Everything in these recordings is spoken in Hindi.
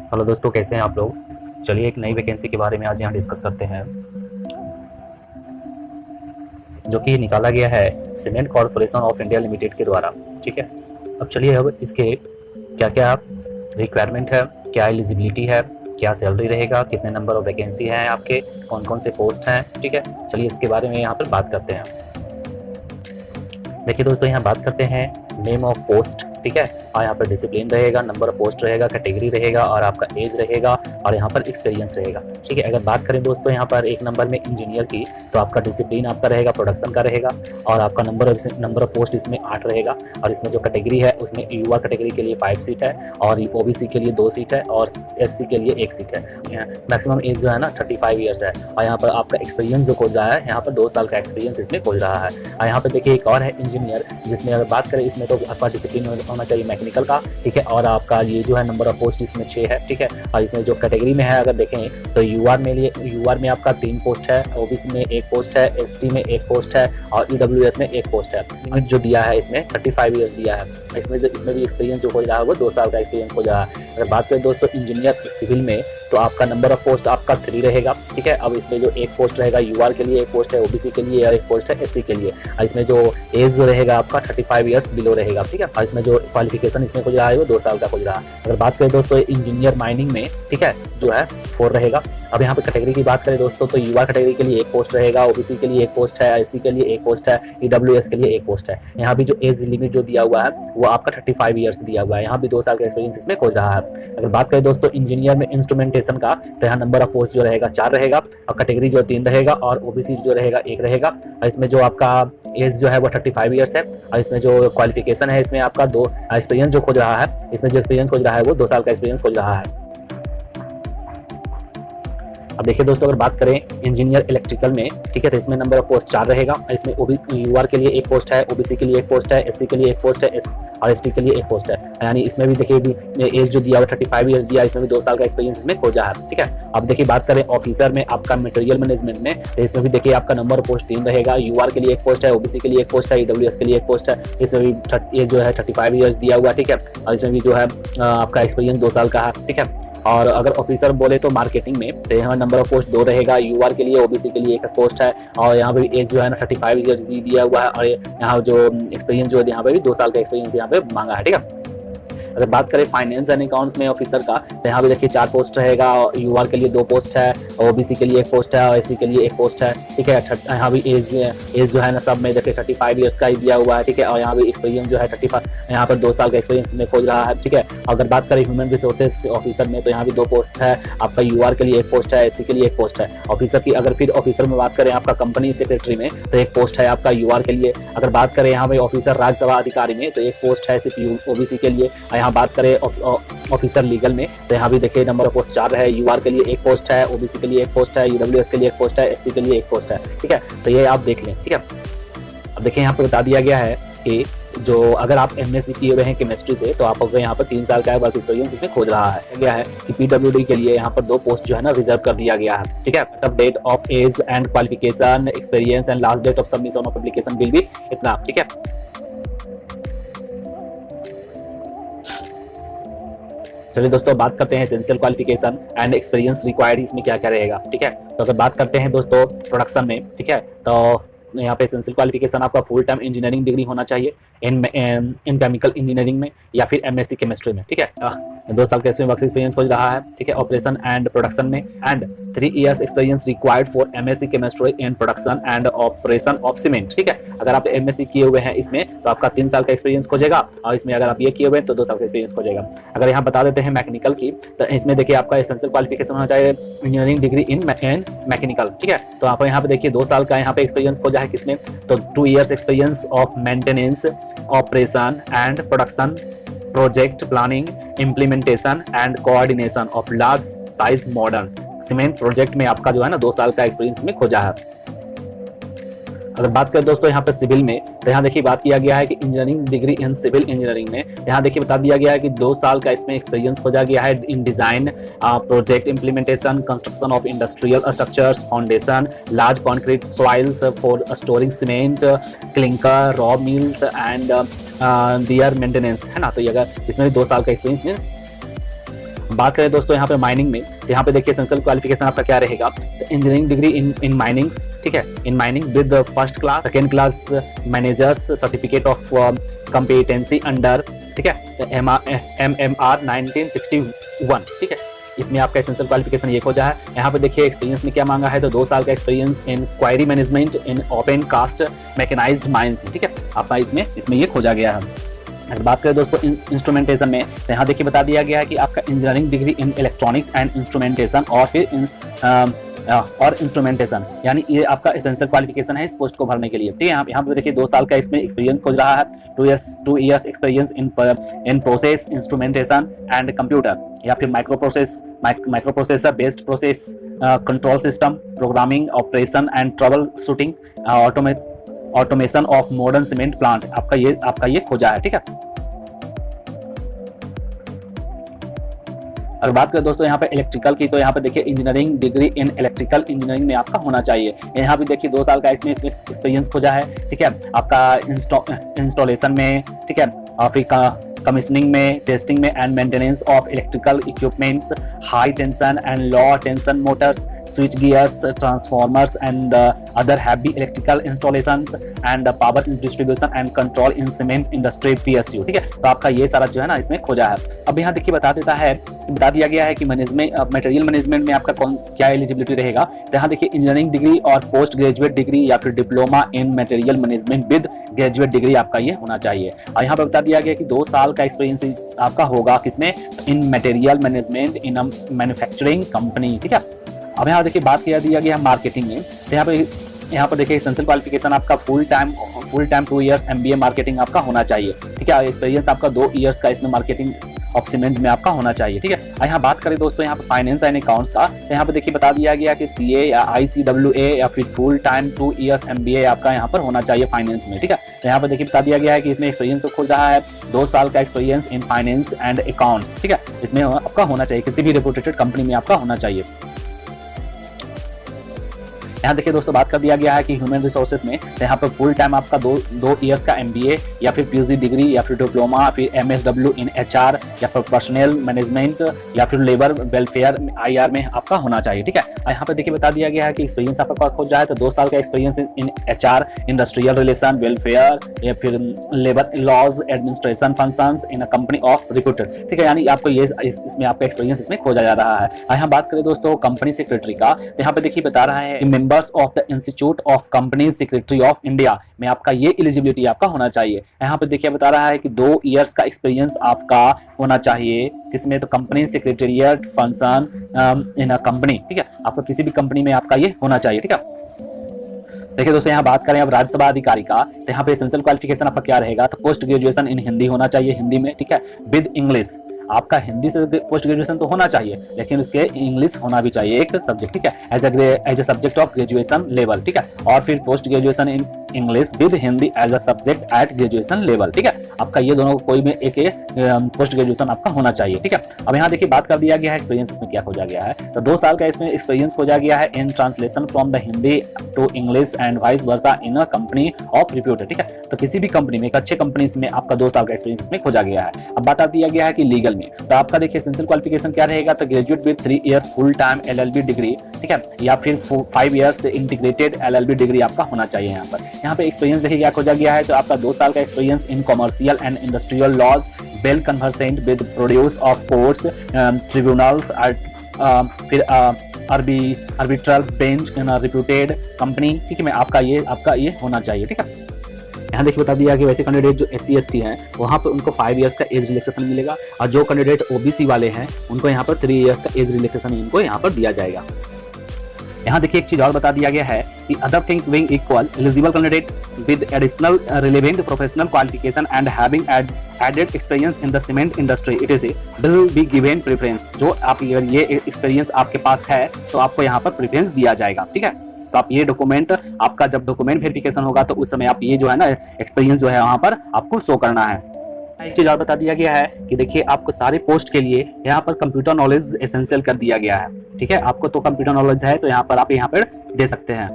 हेलो दोस्तों, कैसे हैं आप लोग। चलिए एक नई वैकेंसी के बारे में आज यहाँ डिस्कस करते हैं, जो कि निकाला गया है cement corporation of India limited के द्वारा। ठीक है, अब चलिए अब इसके क्या क्या रिक्वायरमेंट है, क्या एलिजिबिलिटी है, क्या सैलरी रहेगा, कितने नंबर ऑफ वैकेंसी हैं आपके, कौन कौन से पोस्ट हैं। ठीक है, चलिए इसके बारे में यहाँ पर बात करते हैं। देखिए दोस्तों, यहाँ बात करते हैं नेम ऑफ पोस्ट। ठीक है, और यहाँ पर डिसिप्लिन रहेगा, नंबर ऑफ पोस्ट रहेगा, कैटेगरी रहेगा और आपका एज रहेगा और यहाँ पर एक्सपीरियंस रहेगा। ठीक है, अगर बात करें दोस्तों यहाँ पर एक नंबर में इंजीनियर की, तो आपका डिसिप्लिन आपका रहेगा प्रोडक्शन का रहेगा और आपका नंबर ऑफ पोस्ट इसमें 8 रहेगा। और इसमें जो कैटेगरी है उसमें यूआर कैटेगरी के लिए 5 सीट है और ओबीसी के लिए 2 सीट है और एससी के लिए 1 सीट है। मैक्सिमम एज जो है ना 35 ईयर्स है और यहाँ पर आपका एक्सपीरियंस जो खोज रहा है, यहाँ पर 2 साल का एक्सपीरियंस इसमें खोज रहा है। और यहाँ पर देखिए एक और है इंजीनियर, जिसमें अगर बात करें इसमें तो आपका डिसिप्लिन होना चाहिए मैकेनिकल का। ठीक है, और आपका ये जो है नंबर ऑफ पोस्ट इसमें 6 है। ठीक है, और इसमें जो कैटेगरी में है अगर देखें तो यूआर में आपका 3 पोस्ट है, ओबीसी में 1 पोस्ट है, एसटी में 1 पोस्ट है और ईडब्ल्यूएस में 1 पोस्ट है। लिमिट जो दिया है इसमें 35 ईयर्स दिया है। इसमें भी एक्सपीरियंस जो हो रहा है वो 2 साल का एक्सपीरियंस हो रहा है। अगर बात करें दोस्तों इंजीनियर सिविल में, तो आपका नंबर ऑफ पोस्ट आपका 3 रहेगा। ठीक है, अब इसमें जो 1 पोस्ट रहेगा यूआर के लिए, 1 पोस्ट है ओबीसी के लिए और 1 पोस्ट है एससी के लिए। और इसमें जो एज जो रहेगा आपका 35 ईयर्स बिलो रहेगा। ठीक है, और इसमें जो क्वालिफिकेशन इसमें खोज रहा है वो 2 साल का खोज रहा है। अगर बात करें दोस्तों इंजीनियर माइनिंग में, ठीक है, जो है 4 रहेगा। अब यहाँ पे कैटेगरी की बात करें दोस्तों, तो यूआर कैटेगरी के लिए 1 पोस्ट रहेगा, ओबीसी के लिए 1 पोस्ट है, एससी के लिए 1 पोस्ट है, ईडब्ल्यूएस के लिए 1 पोस्ट है। यहाँ भी जो एज लिमिट जो दिया हुआ है वो आपका 35 ईयर्स दिया हुआ है। यहाँ भी 2 साल का एक्सपीरियंस इसमें खोज रहा है। अगर बात करें दोस्तों इंजीनियर में इंस्ट्रूमेंटेशन का, तो यहाँ नंबर ऑफ पोस्ट जो रहेगा 4 रहेगा और कैटेगरी जो 3 रहेगा और ओबीसी जो रहेगा 1 रहेगा। और इसमें जो आपका एज जो है वो 35 ईयर्स है और इसमें जो क्वालिफिकेशन है इसमें आपका 2 एक्सपीरियंस जो खोज रहा है, इसमें जो एक्सपीरियंस खोज रहा है वो 2 साल का एक्सपीरियंस खोज रहा है। अब देखिए दोस्तों, अगर बात करें इंजीनियर इलेक्ट्रिकल में, ठीक है, तो इसमें नंबर ऑफ पोस्ट 4 रहेगा। इसमें यूआर के लिए 1 पोस्ट है, ओबीसी के लिए 1 पोस्ट है, एससी के लिए 1 पोस्ट है और एसटी के लिए 1 पोस्ट है। यानी इसमें भी देखिए एज जो दिया हुआ 35 ईयर्स दिया, इसमें भी 2 साल का एक्सपीरियंस इसमें खोजा है। ठीक है, अब देखिए बात करें ऑफिसर में आपका मटेरियल मैनेजमेंट में, तो इसमें भी देखिए आपका नंबर ऑफ पोस्ट 3 रहेगा। यूआर के लिए 1 पोस्ट है, ओबीसी के लिए 1 पोस्ट है, ईडब्ल्यूएस के लिए 1 पोस्ट है। इसमें भी एज जो है 35 ईयर्स दिया हुआ। ठीक है, और इसमें भी जो है आपका एक्सपीरियंस 2 साल का है। ठीक है, और अगर ऑफिसर बोले तो मार्केटिंग में, तो यहाँ नंबर ऑफ पोस्ट 2 रहेगा। यूआर के लिए ओबीसी के लिए 1 पोस्ट है और यहाँ पे एज जो है ना 35 ईयर्स दिया हुआ है और यहाँ जो एक्सपीरियंस जो है यहाँ पे भी 2 साल का एक्सपीरियंस यहाँ पे मांगा है। ठीक है, अगर बात करें फाइनेंस एंड अकाउंट्स में ऑफिसर का, तो यहाँ पे देखिए 4 पोस्ट रहेगा। यूआर के लिए 2 पोस्ट है, ओबीसी के लिए 1 पोस्ट है और एससी के लिए 1 पोस्ट है। ठीक है, यहाँ भी एज जो है ना सब में देखिए 35 ईयर्स का ही दिया हुआ है। ठीक है, और यहाँ भी एक्सपीरियंस जो है 35, यहाँ पर 2 साल का एक्सपीरियंस में खोज रहा है। ठीक है, अगर बात करें ह्यूमन रिसोर्सेज ऑफिसर में, तो यहाँ भी 2 पोस्ट है। आपका यूआर के लिए 1 पोस्ट है, एससी के लिए 1 पोस्ट है। ऑफिसर की अगर फिर ऑफिसर में बात करें आपका कंपनी सेक्रेटरी में, तो 1 पोस्ट है आपका यूआर के लिए। अगर बात करें यहाँ पे ऑफिसर राज्यसभा अधिकारी में, तो 1 पोस्ट है सिर्फ ओबीसी के लिए। यहाँ बात करें ऑफिसर लीगल में, तो यहाँ भी देखिए नंबर ऑफ पोस्ट 4 है। यूआर के लिए 1 पोस्ट है, ओबीसी के लिए 1 पोस्ट है, ईडब्ल्यूएस के लिए 1 पोस्ट है, एससी के लिए 1 पोस्ट है। ठीक है, तो ये आप देख लें। ठीक है, अब देखिए यहाँ पे बता दिया गया है कि जो अगर आप एमएससी किए हुए हैं केमिस्ट्री से, तो आप यहाँ पर 3 साल का वर्क एक्सपीरियंस इसमें खोज रहा है। गया है कि पीडब्ल्यूडी के लिए यहाँ पर 2 पोस्ट जो है ना रिजर्व कर दिया गया है। ठीक है, तब date of age and qualification experience and last date of submission of application will be इतना। ठीक है, चलिए दोस्तों बात करते हैं essential qualification and experience required इसमें क्या क्या रहेगा। ठीक है, तो अगर बात करते हैं दोस्तों प्रोडक्शन में, ठीक है, तो यहाँ पे एसेंशियल क्वालिफिकेशन आपका फुल टाइम इंजीनियरिंग डिग्री होना चाहिए इन केमिकल इंजीनियरिंग में या फिर एमएससी केमिस्ट्री में। ठीक है, 2 साल का वर्क एक्सपीरियंस खोज रहा है। ठीक है, ऑपरेशन एंड प्रोडक्शन में and 3 years experience required for MSc chemistry in production and operation of cement. ठीक है, अगर आप एमएससी किए हुए हैं इसमें, तो आपका 3 साल का एक्सपीरियंस खोजेगा और इसमें अगर आप ये किए हुए हैं तो 2 साल का एक्सपीरियंस खोजेगा। अगर यहाँ बता देते हैं मैकेनिकल की, तो इसमें देखिए आपका एसेंशियल क्वालिफिकेशन होना चाहिए इंजीनियरिंग डिग्री इन मैकेनिकल। ठीक है, तो आप यहाँ पे देखिए 2 साल का यहाँ पे एक्सपीरियंस खोजा है किसमें, तो 2 years experience of maintenance operation and production project planning implementation and coordination of large size modern cement project में आपका जो है ना 2 साल का एक्सपीरियंस में खोजा है। अगर बात करें दोस्तों यहाँ पे सिविल में, तो यहाँ देखिए बात किया गया है कि engineering degree in civil engineering में, यहाँ देखिए बता दिया गया है कि 2 साल का इसमें एक्सपीरियंस खोजा गया है in design project implementation construction of industrial structures foundation large concrete soils for storing cement clinker raw mills and their maintenance, है ना। तो ये अगर इसमें 2 साल का एक्सपीरियंस में बात करें दोस्तों यहाँ पे माइनिंग में, तो यहाँ पे देखिए एसेंशियल क्वालिफिकेशन आपका क्या रहेगा, इंजीनियरिंग डिग्री इन माइनिंग्स, ठीक है, in mining with first class second class managers certificate of competency under, ठीक है, MMR 1961, ठीक है। इसमें आपका एसेंशियल क्वालिफिकेशन ये खोजा है। यहाँ पे देखिए एक्सपीरियंस में क्या मांगा है, तो 2 साल का experience in quarry management in open cast mechanised mines, ठीक है, आपका इसमें ये खोजा गया है। अगर बात करें दोस्तों इंस्ट्रूमेंटेशन में, तो यहाँ देखिए बता दिया गया है कि आपका engineering degree in electronics and instrumentation और फिर और इंस्ट्रूमेंटेशन, यानी ये आपका एसेंशियल क्वालिफिकेशन है इस पोस्ट को भरने के लिए, ठीक है। यहाँ पे देखिए 2 साल का इसमें एक्सपीरियंस खोज रहा है, 2 years experience in process instrumentation and computer, या फिर micro processor based process control system programming operation and trouble shooting automation of modern cement plant, आपका ये खोजा है, ठीक है। अगर बात करें दोस्तों यहाँ पे इलेक्ट्रिकल की, तो यहाँ पे देखिए engineering degree in electrical engineering में आपका होना चाहिए। यहाँ भी देखिए 2 साल का इसमें एक्सपीरियंस खोजा है, ठीक है, आपका इंस्टॉलेशन में, ठीक है, और फिर कमीशनिंग में, टेस्टिंग में and maintenance of electrical equipments, high tension and low tension Motors, switch gears, transformers and other heavy electrical installations and power distribution and control in cement industry PSU, ठीक है। तो आपका ये सारा जो है ना इसमें खोजा है। अब यहाँ देखिए बता दिया गया है कि मटेरियल मैनेजमेंट में आपका क्या एलिजिबिलिटी रहेगा। तो यहाँ देखिए इंजीनियरिंग डिग्री और पोस्ट ग्रेजुएट डिग्री या फिर diploma in material management with graduate degree आपका ये होना चाहिए। और यहाँ पर बता दिया गया कि 2 साल का एक्सपीरियंस आपका होगा किसमें, in material management in a manufacturing company, ठीक है। अब यहाँ देखिए बात किया दिया गया है मार्केटिंग में, तो यहाँ पर देखिए एसेंशियल क्वालिफिकेशन आपका full time 2 years MBA marketing आपका होना चाहिए, ठीक है। एक्सपीरियंस आपका 2 इयर्स का इसमें मार्केटिंग ऑफ सीमेंट में आपका होना चाहिए, ठीक है। यहाँ बात करें दोस्तों यहाँ पे फाइनेंस एंड अकाउंट्स का, तो यहाँ पे देखिए बता दिया गया कि CA या ICWA या फिर फुल टाइम 2 इयर्स MBA आपका यहाँ पर होना चाहिए फाइनेंस में, ठीक है। तो यहाँ पे देखिए बता दिया गया है कि इसमें एक्सपीरियंस तो खोल रहा है 2 साल का experience in finance and accounts, ठीक है, इसमें आपका होना चाहिए, किसी भी रेपुटेड कंपनी में आपका होना चाहिए। यहाँ देखिए दोस्तों बात कर दिया गया है कि ह्यूमन रिसोर्सेज में, तो यहाँ पर फुल टाइम आपका 2 इयर्स का MBA या फिर PG डिग्री या फिर डिप्लोमा, फिर MSW इन HR या फिर पर्सनल मैनेजमेंट या फिर लेबर वेलफेयर IR में आपका होना चाहिए, ठीक है। यहाँ पर देखिए बता दिया गया है कि एक्सपीरियंस आपका खोज जाए तो 2 साल का experience in HR industrial relation welfare या फिर labour laws administration functions in a company of recruiter, ठीक है, यानी आपको ये इसमें आपका एक्सपीरियंस इसमें खोजा जा रहा है। यहाँ बात करें दोस्तों कंपनी सेक्रेटरी का, तो यहाँ पे देखिए बता रहा है members of the institute of company secretary of India में आपका ये एलिजिबिलिटी आपका होना चाहिए। यहाँ पे देखिए बता रहा है कि 2 इयर्स का एक्सपीरियंस आपका होना चाहिए किसमें, तो company secretariat function in a company, ठीक है, आपको किसी भी कंपनी में आपका ये होना चाहिए, ठीक है। देखिए दोस्तों यहाँ बात करें अब राज्यसभा अधिकारी का, तो यहाँ पे एसेंशियल क्वालिफिकेशन आपका क्या रहेगा, तो पोस्ट ग्रेजुएशन इन हिंदी होना चाहिए, हिंदी में, ठीक है, विद इंग्लिश। आपका हिंदी से पोस्ट ग्रेजुएशन तो होना चाहिए, लेकिन उसके इंग्लिश होना भी चाहिए एक सब्जेक्ट, ठीक है, as a subject of graduation level, ठीक है, और फिर post graduation in English with Hindi as a subject at graduation level, ठीक है। आपका ये दोनों कोई भी एक पोस्ट ग्रेजुएशन आपका होना चाहिए, ठीक है। अब यहाँ देखिए बात कर दिया गया है एक्सपीरियंस इसमें क्या खोजा गया है, तो 2 साल का इसमें एक्सपीरियंस खोजा गया है in translation from the Hindi to English and vice versa in a company of reputed, ठीक है। तो किसी भी कंपनी में, एक अच्छे कंपनी में आपका 2 साल का एक्सपीरियंस इसमें खोजा गया है। अब बता दिया गया है कि लीगल में, तो आपका देखिए एसेंशियल क्वालिफिकेशन क्या रहेगा, तो graduate with 3 years full time LLB degree, ठीक है, या फिर 5 इयर्स इंटीग्रेटेड LLB डिग्री आपका होना चाहिए। यहाँ पे एक्सपीरियंस देखिए क्या खोजा गया है, तो आपका 2 साल का experience in commercial and industrial laws, well conversant with produce of courts tribunals, फिर arbitral bench in reputed company, ठीक है, में आपका ये होना चाहिए, ठीक है। यहाँ देखिए बता दिया कि वैसे कैंडिडेट जो SC ST हैं वहाँ पर उनको 5 इयर्स का एज रिलैक्सेशन मिलेगा, और जो कैंडिडेट OBC वाले हैं उनको यहाँ पर 3 इयर्स का एज रिलैक्सेशन इनको यहाँ पर दिया जाएगा। यहाँ देखिए एक चीज और बता दिया गया है कि other things being equal, eligible candidate with additional relevant professional qualification and having added experience in the cement industry it is will be given preference. जो आप ये एक्सपीरियंस आपके पास है तो आपको यहाँ पर प्रेफरेंस दिया जाएगा, ठीक है। तो आप ये डॉक्यूमेंट, आपका जब डॉक्यूमेंट वेरिफिकेशन होगा तो उस समय आप ये जो है ना एक्सपीरियंस जो है वहाँ पर आपको शो करना है। एक चीज और बता दिया गया है कि देखिए आपको सारे पोस्ट के लिए यहाँ पर कंप्यूटर नॉलेज एसेंशियल कर दिया गया है, ठीक है। आपको तो कंप्यूटर नॉलेज है तो यहाँ पर आप यहाँ पर दे सकते हैं।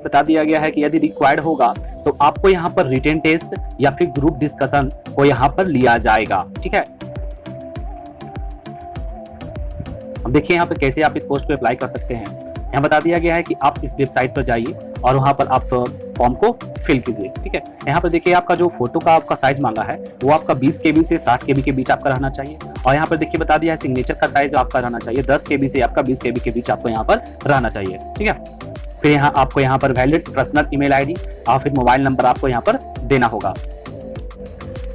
बता दिया गया है कि यदि रिक्वायर्ड होगा तो आपको यहाँ पर रिटन टेस्ट या फिर ग्रुप डिस्कशन को यहाँ पर लिया जाएगा, ठीक है। अब देखिए यहाँ पर कैसे आप इस पोस्ट को अप्लाई कर सकते हैं। यहाँ बता दिया गया है कि आप इस वेबसाइट पर जाइए और वहाँ पर आप फॉर्म को फिल कीजिए। ठीक है, यहाँ पर देखिए आपका जो फोटो का आपका साइज मांगा है वो आपका 20 KB से 60 KB के बीच आपका रहना चाहिए। और यहाँ पर देखिए बता दिया है सिग्नेचर का साइज आपका रहना चाहिए 10 KB से आपका 20 KB के बीच आपको यहाँ पर रहना चाहिए। ठीक है, फिर यहाँ आपको यहाँ पर वैलिड पर्सनल ईमेल आईडी और फिर मोबाइल नंबर आपको यहाँ पर देना होगा।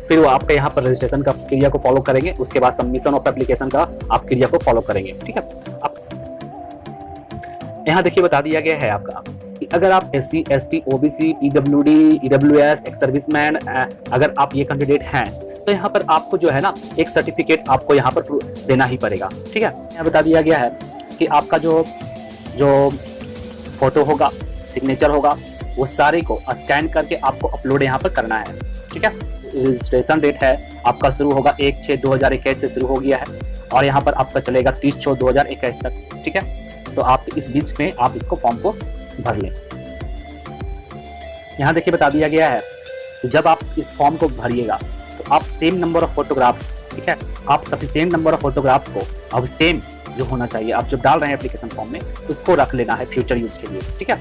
फिर वो आपके यहाँ पर रजिस्ट्रेशन का क्रिया को फॉलो करेंगे, उसके बाद सबमिशन ऑफ एप्लीकेशन का आप क्रिया को फॉलो करेंगे। ठीक है, आप यहाँ देखिए बता दिया गया है आपका कि अगर आप SC ST OBC PWD EWS ex serviceman अगर आप ये कैंडिडेट हैं तो यहाँ पर आपको जो है ना एक सर्टिफिकेट आपको यहाँ पर देना ही पड़ेगा। ठीक है, यहाँ बता दिया गया है कि आपका जो फोटो होगा, सिग्नेचर होगा, वो सारे को स्कैन करके आपको अपलोड यहाँ पर करना है। ठीक है, रजिस्ट्रेशन डेट है आपका शुरू होगा 1/6/2021 से शुरू हो गया है और यहाँ पर आपका चलेगा 30/6/2021 तक। ठीक है, तो आप इस बीच में आप इसको फॉर्म को भर लें। यहाँ देखिए बता दिया गया है कि जब आप इस फॉर्म को भरिएगा तो आप सेम नंबर ऑफ फोटोग्राफ्स, ठीक है, आप सफिशिएंट नंबर ऑफ फोटोग्राफ्स को अब सेम जो होना चाहिए आप जो डाल रहे हैं एप्लीकेशन फॉर्म में उसको रख लेना है फ्यूचर यूज के लिए। ठीक है,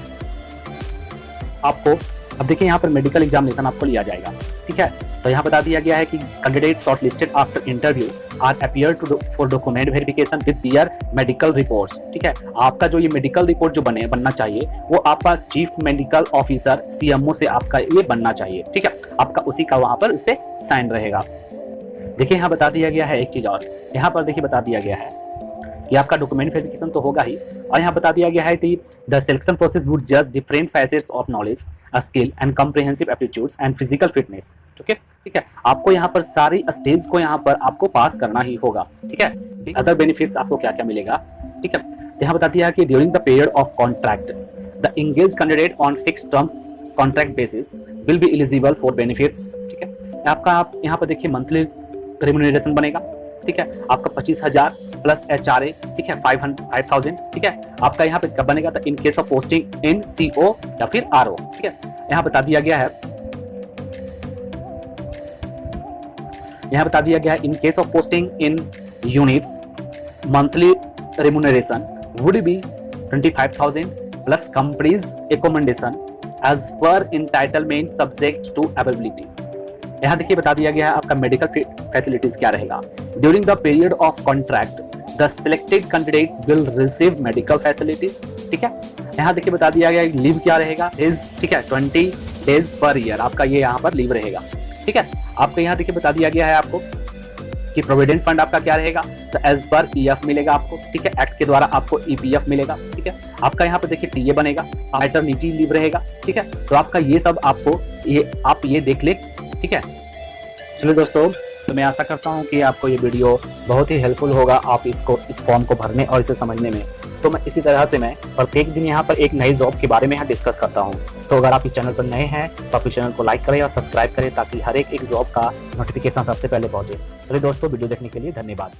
आपको अब देखिए यहाँ पर मेडिकल एग्जामिनेशन आपको लिया जाएगा। ठीक है, तो यहाँ बता दिया गया है कि candidate shortlisted after interview are appear to for document verification with their medical reports. ठीक है, आपका जो ये मेडिकल रिपोर्ट जो बनना चाहिए वो आपका चीफ मेडिकल ऑफिसर CMO से आपका ये बनना चाहिए। ठीक है, आपका उसी का वहां पर इस पे साइन रहेगा। देखिए यहाँ बता दिया गया है एक चीज और, यहाँ पर देखिए बता दिया गया है कि आपका डॉक्यूमेंट वेरिफिकेशन तो होगा ही और यहाँ बता दिया गया है कि the selection process would just different facets of knowledge, skill and comprehensive aptitudes and physical fitness. ठीक है, आपको यहाँ पर सारी स्टेज को यहाँ पर आपको पास करना ही होगा। ठीक है, अदर बेनिफिट्स आपको क्या क्या मिलेगा। ठीक है, यहाँ बता दिया है कि during the period of contract the engage candidate on fixed term contract basis will be eligible for benefits. ठीक है, आपका आप यहाँ पर देखिए मंथली रेम्यूनरेशन बनेगा। ठीक है, आपका 25,000 प्लस HRA। ठीक है, 5,000। ठीक है, आपका यहाँ पे कब बनेगा तो इन case of posting in CO या फिर RO। ठीक है, यहाँ बता दिया गया है in case of posting in units monthly remuneration would be 25,000 plus companies accommodation as per entitlement subject to availability. यहाँ देखिए बता दिया गया है आपका मेडिकल फैसिलिटीज क्या रहेगा। During the period of contract the selected candidates will receive medical facilities. ठीक है, यहाँ देखिए बता दिया गया लीव क्या रहेगा इज। ठीक है, 20 days पर ईयर आपका ये यहाँ पर लीव रहेगा। ठीक है, आपको यहाँ देखिए बता दिया गया है आपको कि प्रोविडेंट फंड आपका क्या रहेगा तो एज पर EF मिलेगा आपको। ठीक है, एक्ट के द्वारा आपको EPF मिलेगा। ठीक है, आपका यहाँ पे देखिए TA बनेगा, मैटरनिटी लीव रहेगा। ठीक है, तो आपका ये सब आपको आप ये देख ले। ठीक है, चलिए दोस्तों, तो मैं आशा करता हूँ कि आपको ये वीडियो बहुत ही हेल्पफुल होगा आप इस फॉर्म को भरने और इसे समझने में। तो मैं इसी तरह से मैं प्रत्येक दिन यहाँ पर एक नई जॉब के बारे में यहाँ डिस्कस करता हूँ। तो अगर आप इस चैनल पर नए हैं तो आप इस चैनल को लाइक करें और सब्सक्राइब करें ताकि हर एक जॉब का नोटिफिकेशन सबसे पहले पहुंचे। चलिए दोस्तों, वीडियो देखने के लिए धन्यवाद।